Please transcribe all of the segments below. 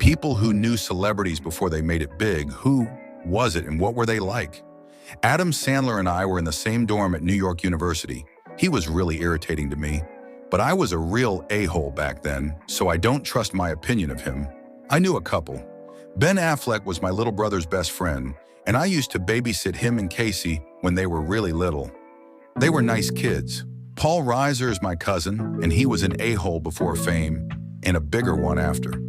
People who knew celebrities before they made it big. Who was it and what were they like? Adam Sandler and I were in the same dorm at New York University. He was really irritating to me, but I was a real a-hole back then, so I don't trust my opinion of him. I knew a couple. Ben Affleck was my little brother's best friend, and I used to babysit him and Casey when they were really little. They were nice kids. Paul Reiser is my cousin, and he was an a-hole before fame, and a bigger one after.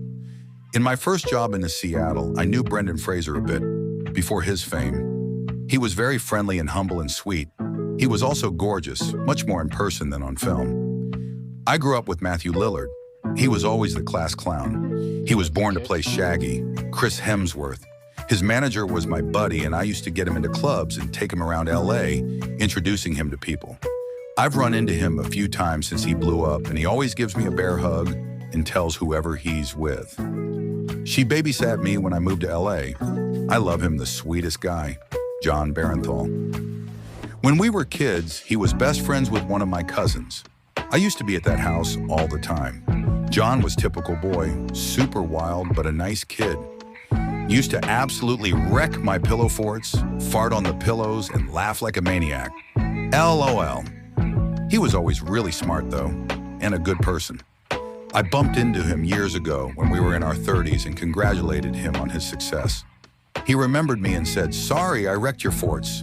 In my first job in Seattle, I knew Brendan Fraser a bit, before his fame. He was very friendly and humble and sweet. He was also gorgeous, much more in person than on film. I grew up with Matthew Lillard. He was always the class clown. He was born to play Shaggy, Chris Hemsworth. His manager was my buddy, and I used to get him into clubs and take him around LA, introducing him to people. I've run into him a few times since he blew up, and he always gives me a bear hug and tells whoever he's with. She babysat me when I moved to LA. I love him, the sweetest guy, John Barenthal. When we were kids, he was best friends with one of my cousins. I used to be at that house all the time. John was typical boy, super wild, but a nice kid. Used to absolutely wreck my pillow forts, fart on the pillows, and laugh like a maniac. LOL. He was always really smart though, and a good person. I bumped into him years ago when we were in our 30s and congratulated him on his success. He remembered me and said, "Sorry, I wrecked your forts.